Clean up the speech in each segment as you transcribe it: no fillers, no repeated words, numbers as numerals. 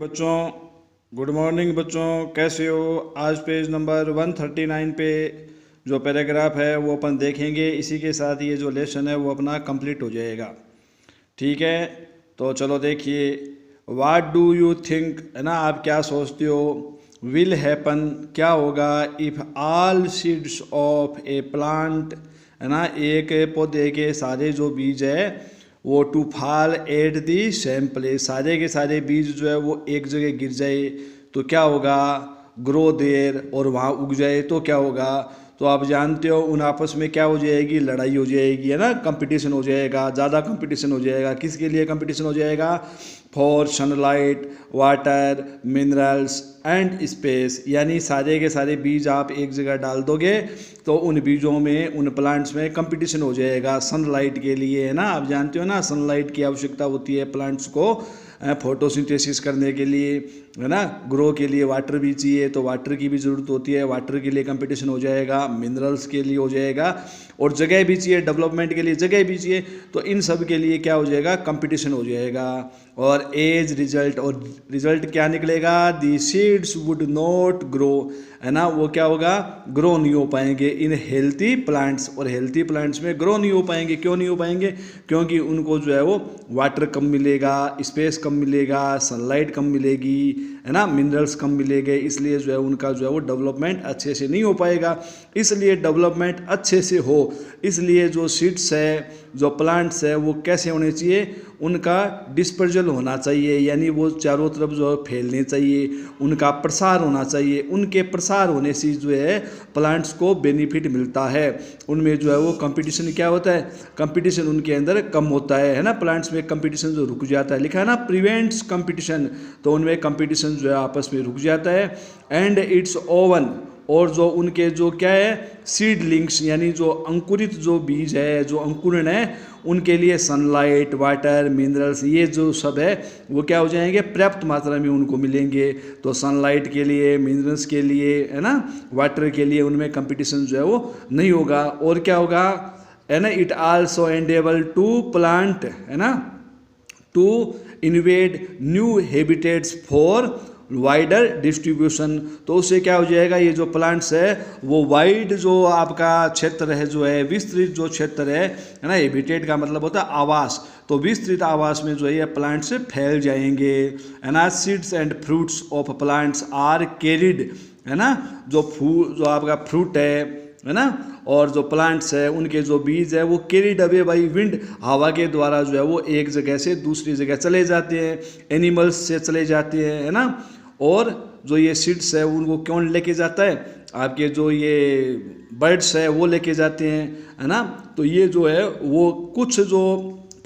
बच्चों, good morning बच्चों, कैसे हो। आज पेज नंबर 139 पे जो पैराग्राफ है वो अपन देखेंगे। इसी के साथ ये जो लेसन है वो अपना कंप्लीट हो जाएगा। ठीक है, तो चलो देखिए। वाट डू यू थिंक, है ना, आप क्या सोचते हो, विल हैपन, क्या होगा, if all seeds of A plant, है ना, एक पौधे के सारे जो बीज है वो to fall at the same place, सारे के सारे बीज जो है वो एक जगह गिर जाए तो क्या होगा, ग्रो देयर, और वहाँ उग जाए तो क्या होगा। तो आप जानते हो उन आपस में क्या हो जाएगी, लड़ाई हो जाएगी, है ना, कंपटीशन हो जाएगा, ज़्यादा कंपटीशन हो जाएगा। किसके लिए कंपटीशन हो जाएगा, for sunlight, water, minerals and space, यानी सारे के सारे बीज आप एक जगह डाल दोगे तो उन बीजों में, उन प्लांट्स में कंपटीशन हो जाएगा सनलाइट के लिए, है ना। आप जानते हो ना सनलाइट की आवश्यकता होती है प्लांट्स को फोटोसिंथेसिस करने के लिए, है ना, ग्रो के लिए वाटर भी चाहिए तो वाटर की भी ज़रूरत होती है, वाटर के लिए कंपटीशन हो जाएगा, मिनरल्स के लिए हो जाएगा, और जगह भी चाहिए, डेवलपमेंट के लिए जगह भी चाहिए, तो इन सब के लिए क्या हो जाएगा, कंपटीशन हो जाएगा। और एज रिजल्ट, और रिजल्ट क्या निकलेगा, दी सीड्स वुड नॉट ग्रो, है ना, वो क्या होगा, ग्रो नहीं हो पाएंगे इन हेल्थी प्लांट्स, और हेल्थी प्लांट्स में ग्रो नहीं हो पाएंगे। क्यों नहीं हो पाएंगे, क्योंकि उनको जो है वो वाटर कम मिलेगा, स्पेस कम मिलेगा, सनलाइट कम मिलेगी, है ना, मिनरल्स कम मिलेंगे, इसलिए जो है उनका जो है वो डेवलपमेंट अच्छे से नहीं हो पाएगा। इसलिए डेवलपमेंट अच्छे से हो, इसलिए जो सीड्स है, जो प्लांट्स है, वो कैसे होने चाहिए, उनका डिस्पर्जल होना चाहिए, यानी वो चारों तरफ जो है फैलने चाहिए, उनका प्रसार होना चाहिए। उनके प्रसार होने से जो है प्लांट्स को बेनिफिट मिलता है, उनमें जो है वो कंपटीशन क्या होता है, कंपटीशन उनके अंदर कम होता है ना। प्लांट्स में कंपटीशन जो रुक जाता है, लिखा है ना प्रिवेंट्स कंपटीशन, तो उनमें कंपटीशन जो है आपस में रुक जाता है। एंड इट्स ओवन, और जो उनके जो क्या है सीडलिंग्स, यानी जो अंकुरित जो बीज है, जो अंकुरण है, उनके लिए सनलाइट, वाटर, मिनरल्स, ये जो सब है वो क्या हो जाएंगे, पर्याप्त मात्रा में उनको मिलेंगे। तो सनलाइट के लिए, मिनरल्स के लिए, है ना, वाटर के लिए उनमें कंपटीशन जो है वो नहीं होगा। और क्या होगा, है ना, it also enable to plant, है ना, to invade new habitats for wider distribution, तो उससे क्या हो जाएगा, ये जो प्लांट्स है वो वाइड जो आपका क्षेत्र है, जो है विस्तृत जो क्षेत्र है ना, हैबिटेट का मतलब होता है आवास, तो विस्तृत आवास में जो है ये प्लांट्स फैल जाएंगे। And seeds and fruits of plants are carried, है ना, जो आपका फ्रूट है ना, और जो प्लांट्स है उनके जो बीज है वो कैरिड अवे बाई विंड, हवा के द्वारा जो है वो एक जगह से दूसरी जगह चले जाते हैं, एनिमल्स से चले जाते हैं, है ना। और जो ये सीड्स है उनको कौन लेके जाता है, आपके जो ये बर्ड्स है वो लेके जाते हैं, है ना। तो ये जो है वो कुछ जो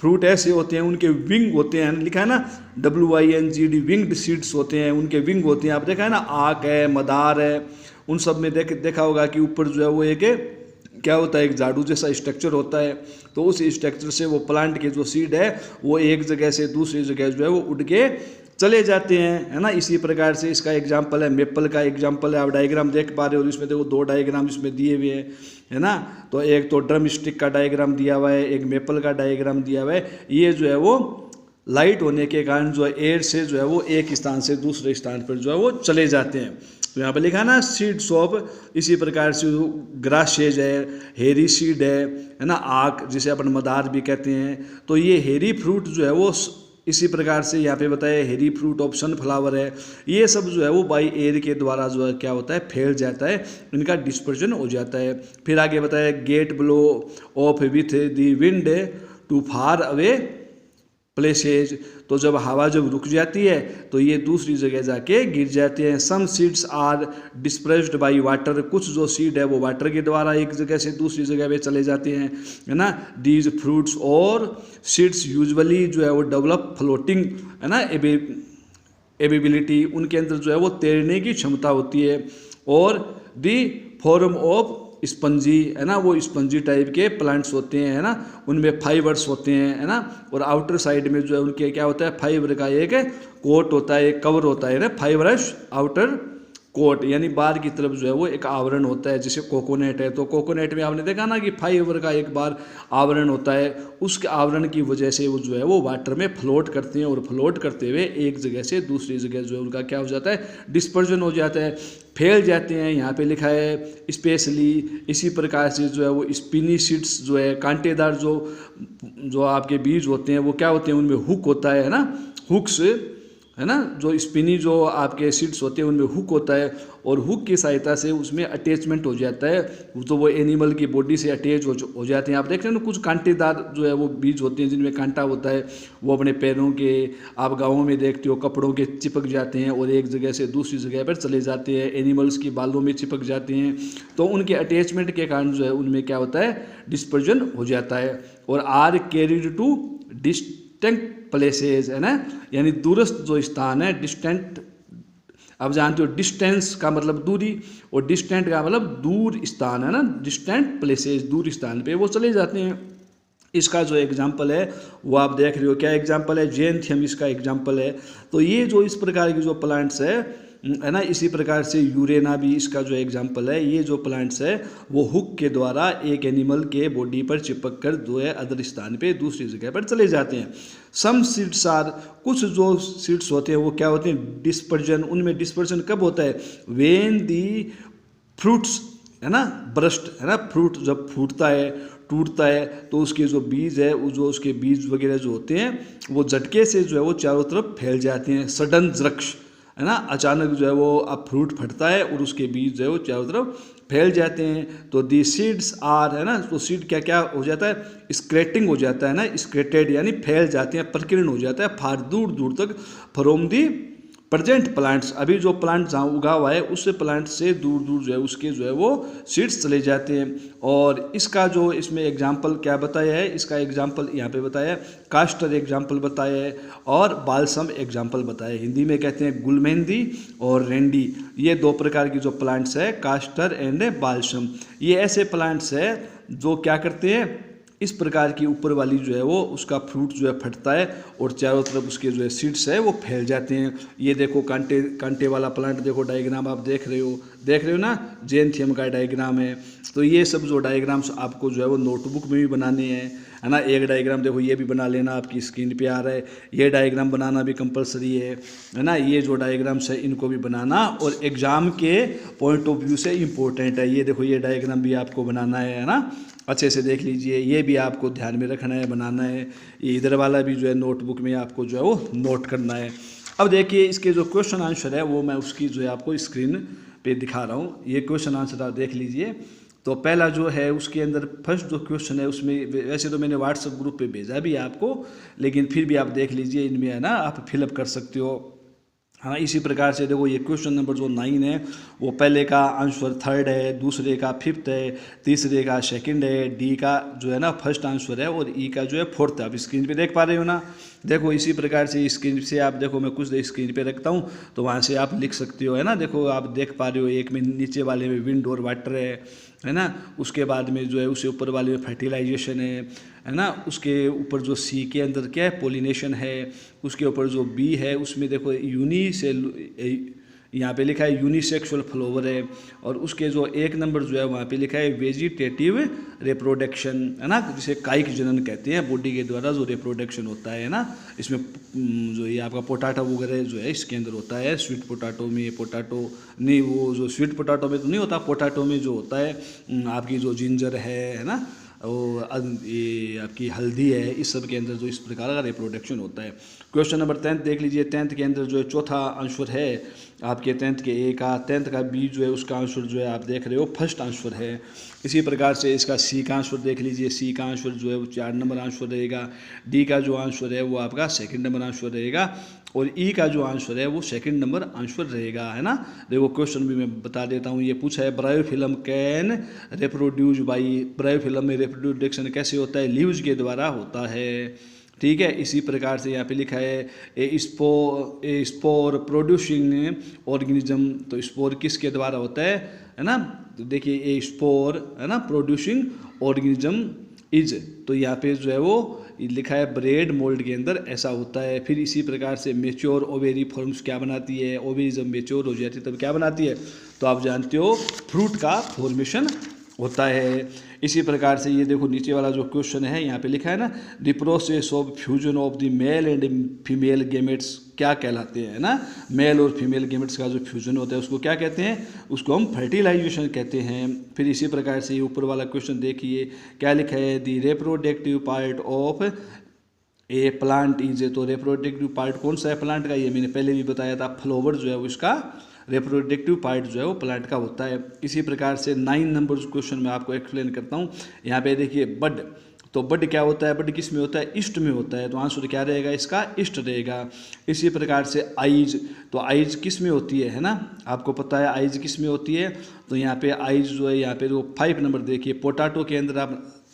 फ्रूट ऐसे होते हैं उनके विंग होते हैं, लिखा है ना WINGD, विंग्ड सीड्स होते हैं, उनके विंग होते हैं। आप देखा है ना, आक है, मदार है, उन सब में देखा होगा कि ऊपर जो है वो एक क्या होता है, एक झाड़ू जैसा स्ट्रक्चर होता है, तो उस स्ट्रक्चर से वो प्लांट के जो सीड है वो एक जगह से दूसरी जगह जो है वो उड़ के चले जाते हैं, है ना। इसी प्रकार से इसका एग्जाम्पल है, मेपल का एग्जाम्पल है, आप डायग्राम देख पा रहे हो, इसमें देखो दो डायग्राम इसमें दिए हुए हैं, है ना। तो एक तो ड्रम स्टिक का डायग्राम दिया हुआ है, एक मेपल का डायग्राम दिया हुआ है। ये जो है वो लाइट होने के कारण जो है एयर से जो है वो एक स्थान से दूसरे स्थान पर जो है वो चले जाते हैं। तो यहाँ पर लिखा ना सीड्स ऑफ, इसी प्रकार से ग्रासेज है, हेरी सीड है ना, आक जिसे अपन मदार भी कहते हैं। तो ये हेरी फ्रूट जो है वो इसी प्रकार से यहाँ पे बताया, हेरी फ्रूट ऑफ सनफ्लावर है, ये सब जो है वो बाई एयर के द्वारा जो है क्या होता है, फैल जाता है, इनका डिस्पर्जन हो जाता है। फिर आगे बताया get blow off with the wind to far away places, तो जब हवा जब रुक जाती है तो ये दूसरी जगह जाके गिर जाते हैं। Some seeds are dispersed by water, कुछ जो सीड है वो वाटर के द्वारा एक जगह से दूसरी जगह पे चले जाते हैं, है ना। दीज फ्रूट्स और सीड्स यूजुअली जो है वो डेवलप फ्लोटिंग, है ना, एबिलिटी, उनके अंदर जो है वो तैरने की क्षमता होती है। और दी फॉर्म ऑफ स्पंजी, है ना, वो स्पंजी टाइप के प्लांट्स होते हैं, है ना, उनमें फाइबर्स होते हैं, है ना। और आउटर साइड में जो है उनके क्या होता है, फाइबर का एक कोट होता है, एक कवर होता है ना, फाइबरस आउटर कोट यानी बाहर की तरफ जो है वो एक आवरण होता है। जैसे कोकोनट है तो कोकोनट में आपने देखा ना कि फाइबर का एक बार आवरण होता है, उसके आवरण की वजह से वो जो है वो वाटर में फ्लोट करते हैं और फ्लोट करते हुए एक जगह से दूसरी जगह जो है उनका क्या हो जाता है, डिस्पर्जन हो जाता है, फैल जाते हैं। यहाँ पे लिखा है स्पेशली। इसी प्रकार से जो है वो स्पिनी सीड्स जो है, कांटेदार जो आपके बीज होते हैं वो क्या होते हैं, उनमें हुक होता है ना, हुक्स है ना, जो स्पिनी जो आपके सीड्स होते हैं उनमें हुक होता है और हुक की सहायता से उसमें अटैचमेंट हो जाता है, तो वो एनिमल की बॉडी से अटैच हो जाते हैं। आप देख रहे हैं ना, कुछ कांटेदार जो है वो बीज होते हैं जिनमें कांटा होता है, वो अपने पैरों के, आप गाँवों में देखते हो, कपड़ों के चिपक जाते हैं और एक जगह से दूसरी जगह पर चले जाते हैं, एनिमल्स की बालों में चिपक जाते हैं। तो उनके अटैचमेंट के कारण जो है उनमें क्या होता है, डिस्पर्जन हो जाता है। और are carried to distant places है ना, यानी दूरस्थ जो स्थान है, डिस्टेंट आप जानते हो डिस्टेंस का मतलब दूरी और डिस्टेंट का मतलब दूर स्थान है ना, डिस्टेंट प्लेसेस दूर स्थान पे वो चले जाते हैं। इसका जो एग्जाम्पल है वो आप देख रहे हो, क्या एग्जाम्पल है, जेनथियम इसका एग्जाम्पल है। तो ये जो इस प्रकार की जो प्लांट्स है ना, इसी प्रकार से यूरेना भी इसका जो एग्जाम्पल है। ये जो प्लांट्स है वो हुक के द्वारा एक एनिमल के बॉडी पर चिपक कर जो है अदर स्थान पे दूसरी जगह पर चले जाते हैं। सम सीड्स आर, कुछ जो सीड्स होते हैं वो क्या होते हैं, डिस्पर्जन। उनमें डिस्पर्जन कब होता है, वेन दी फ्रूट्स है ना, ब्रस्ट है ना, फ्रूट जब फूटता है, टूटता है, तो उसके जो बीज है, वो जो उसके बीज वगैरह जो होते हैं वो झटके से जो है वो चारों तरफ फैल जाते हैं। सडन रक्ष है ना, अचानक जो है वो अब फ्रूट फटता है और उसके बीज जो है वो चारों तरफ फैल जाते हैं। तो दी सीड्स आर है ना, तो सीड क्या क्या हो जाता है, स्क्रेटिंग हो जाता है ना, स्क्रेटेड यानी फैल जाते हैं, प्रकीर्ण हो जाता है फार दूर दूर तक, फ्रॉम दी प्रेजेंट प्लांट्स, अभी जो प्लांट जहाँ उगा हुआ है उससे प्लांट से दूर दूर जो है उसके जो है वो सीड्स चले जाते हैं। और इसका जो इसमें एग्जाम्पल क्या बताया है, इसका एग्जाम्पल यहाँ पे बताया है, कास्टर एग्जाम्पल बताया है और बालसम एग्जाम्पल बताया है। हिंदी में कहते हैं गुलमेंदी और रेंडी, ये दो प्रकार की जो प्लांट्स है, कास्टर एंड बालसम। ये ऐसे प्लांट्स है जो क्या करते हैं, इस प्रकार की ऊपर वाली जो है वो उसका फ्रूट जो है फटता है और चारों तरफ उसके जो है सीड्स है वो फैल जाते हैं। ये देखो कांटे वाला प्लांट देखो, डायग्राम आप देख रहे हो ना, जेनथियम का डायग्राम है। तो ये सब जो डायग्राम्स आपको जो है वो नोटबुक में भी बनाने हैं है ना। एक डायग्राम देखो ये भी बना लेना, आपकी स्क्रीन पे आ रहा है, ये डायग्राम बनाना भी कंपलसरी है ना। ये जो डायग्राम्स है इनको भी बनाना और एग्जाम के पॉइंट ऑफ व्यू से इम्पोर्टेंट है। ये देखो ये डायग्राम भी आपको बनाना है ना, अच्छे से देख लीजिए, ये भी आपको ध्यान में रखना है, बनाना है। ये इधर वाला भी जो है नोटबुक में आपको जो है वो नोट करना है। अब देखिए इसके जो क्वेश्चन आंसर है वो मैं उसकी जो है आपको स्क्रीन पे दिखा रहा हूँ। ये क्वेश्चन आंसर आप देख लीजिए। तो पहला जो है उसके अंदर फर्स्ट जो क्वेश्चन है उसमें, वैसे तो मैंने व्हाट्सएप ग्रुप पे भेजा भी आपको, लेकिन फिर भी आप देख लीजिए, इनमें है ना आप फिलअप कर सकते हो। हाँ, इसी प्रकार से देखो ये क्वेश्चन नंबर जो 9 है वो पहले का आंसर 3rd है, दूसरे का 5th है, तीसरे का 2nd है, डी का जो है ना 1st आंसर है और ई का जो है 4th है। आप स्क्रीन पे देख पा रहे हो ना, देखो इसी प्रकार से स्क्रीन से आप देखो, मैं कुछ स्क्रीन पे रखता हूँ तो वहाँ से आप लिख सकते हो है ना। देखो आप देख पा रहे हो, एक में नीचे वाले में विंड और वाटर है ना, उसके बाद में जो है उससे ऊपर वाले में फर्टिलाइजेशन है ना, उसके ऊपर जो सी के अंदर क्या है, पोलिनेशन है, उसके ऊपर जो बी है उसमें देखो यहाँ पे लिखा है यूनिसेक्सुअल फ्लावर है, और उसके जो 1 नंबर जो है वहाँ पे लिखा है वेजिटेटिव रिप्रोडक्शन है ना, जिसे कायिक जनन कहते हैं, बॉडी के द्वारा जो रिप्रोडक्शन होता है ना। इसमें जो ये आपका पोटैटो वगैरह जो है इसके अंदर होता है, स्वीट पोटैटो में, पोटैटो नहीं, वो जो स्वीट पोटैटो में तो नहीं होता, पोटैटो में जो होता है आपकी जो जिंजर है ना, और ये आपकी हल्दी है, इस सब के अंदर जो इस प्रकार का रिप्रोडक्शन होता है। क्वेश्चन नंबर 10 देख लीजिए। 10th के अंदर जो है चौथा आंसर है आपके 10th के ए का, 10th का बी जो है उसका आंसर जो है आप देख रहे हो 1st आंसर है। इसी प्रकार से इसका सी का आंसर देख लीजिए, सी का आंसर जो है वो 4 नंबर आंसर रहेगा, डी का जो आंसर है वो आपका 2nd नंबर आंसर रहेगा, और ई का जो आंसर है वो 2nd नंबर आंसर रहेगा है ना। देखो क्वेश्चन भी मैं बता देता हूँ, ये पूछा है bryophyllum can reproduce by, bryophyllum में रिप्रोडक्शन कैसे होता है, लीव्स के द्वारा होता है, ठीक है। इसी प्रकार से यहाँ पे लिखा है ए स्पोर प्रोड्यूसिंग ऑर्गेनिज्म, तो स्पोर किसके द्वारा होता है ना, तो देखिए ए स्पोर है ना प्रोड्यूसिंग ऑर्गेनिज्म इज, तो यहाँ पे जो है वो लिखा है ब्रेड मोल्ड के अंदर ऐसा होता है। फिर इसी प्रकार से मेच्योर ओवेरी फॉर्म्स क्या बनाती है, ओवेरी जब मेच्योर हो जाती है तब क्या बनाती है, तो आप जानते हो फ्रूट का फॉर्मेशन होता है। इसी प्रकार से ये देखो नीचे वाला जो क्वेश्चन है यहाँ पे लिखा है ना, the process of fusion of the male and female gametes क्या कहलाते हैं ना, मेल और फीमेल गेमेट्स का जो फ्यूजन होता है उसको क्या कहते हैं, उसको हम फर्टिलाइजेशन कहते हैं। फिर इसी प्रकार से ये ऊपर वाला क्वेश्चन देखिए क्या लिखा है, the reproductive part of A plant is, तो रिप्रोडक्टिव पार्ट कौन सा है प्लांट का, ये मैंने पहले भी बताया था, फ्लावर जो है वो इसका रिप्रोडक्टिव पार्ट जो है वो प्लांट का होता है। इसी प्रकार से 9 नंबर क्वेश्चन मैं आपको एक्सप्लेन करता हूँ। यहाँ पे देखिए बड, तो बड क्या होता है, बड किस में होता है, ईस्ट में होता है, तो आंसर क्या रहेगा इसका, ईस्ट रहेगा। इसी प्रकार से आइज, तो आइज किस में होती है ना, आपको पता है आइज किस में होती है, तो यहाँ पे आइज जो है यहाँ पे जो 5 नंबर देखिए, पोटैटो के अंदर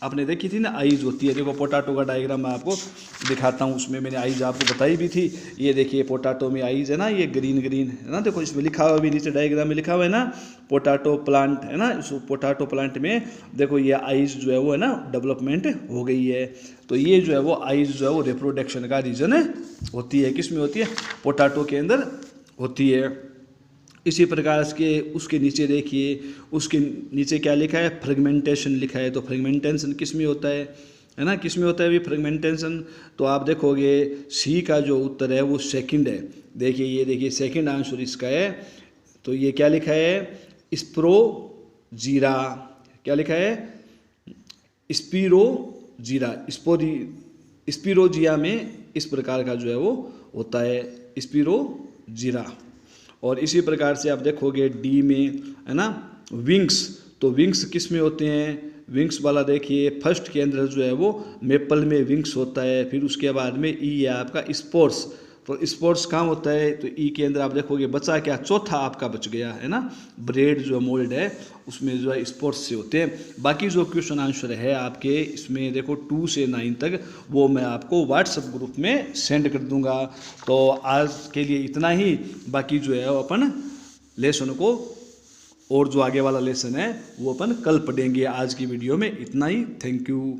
आपने देखी थी ना आइज होती है, देखो पोटैटो का डायग्राम मैं आपको दिखाता हूँ, उसमें मैंने आइज आपको बताई भी थी। ये देखिए पोटैटो में आइज है ना, ये ग्रीन ग्रीन है ना, देखो इसमें लिखा हुआ भी नीचे डायग्राम में लिखा हुआ है ना पोटैटो प्लांट है ना, इस पोटैटो प्लांट में देखो ये आइज जो है वो है ना डेवलपमेंट हो गई है। तो ये जो है वो आइज जो है वो रिप्रोडक्शन का रीजन होती है, किस में होती है, पोटैटो के अंदर होती है। इसी प्रकार के उसके नीचे देखिए, उसके नीचे क्या लिखा है, फ्रेगमेंटेशन लिखा है, तो फ्रेगमेंटेशन किस में होता है ना, किस में होता है भी फ्रेगमेंटेशन, तो आप देखोगे सी का जो उत्तर है वो सेकंड है। देखिए ये देखिए सेकंड आंसर इसका है, तो ये क्या लिखा है, स्पोरोजीरा, क्या लिखा है, स्पिरोजीरा, स्पिरोजिया में इस प्रकार का जो है वो होता है स्पिरोजीरा। और इसी प्रकार से आप देखोगे डी में है ना विंग्स, तो विंग्स किस में होते हैं, विंग्स वाला देखिए फर्स्ट के अंदर जो है वो मेपल में विंग्स होता है। फिर उसके बाद में ई है आपका स्पोर्स, तो स्पोर्ट्स कहाँ होता है, तो ई के अंदर आप देखोगे बचा क्या, चौथा आपका बच गया है ना, ब्रेड जो मोल्ड है उसमें जो है स्पोर्ट्स से होते हैं। बाकी जो क्वेश्चन आंसर है आपके इसमें देखो 2 से 9 तक वो मैं आपको व्हाट्सएप ग्रुप में सेंड कर दूंगा। तो आज के लिए इतना ही, बाकी जो है वो अपन लेसन को और जो आगे वाला लेसन है वो अपन कल पढ़ेंगे। आज की वीडियो में इतना ही, थैंक यू।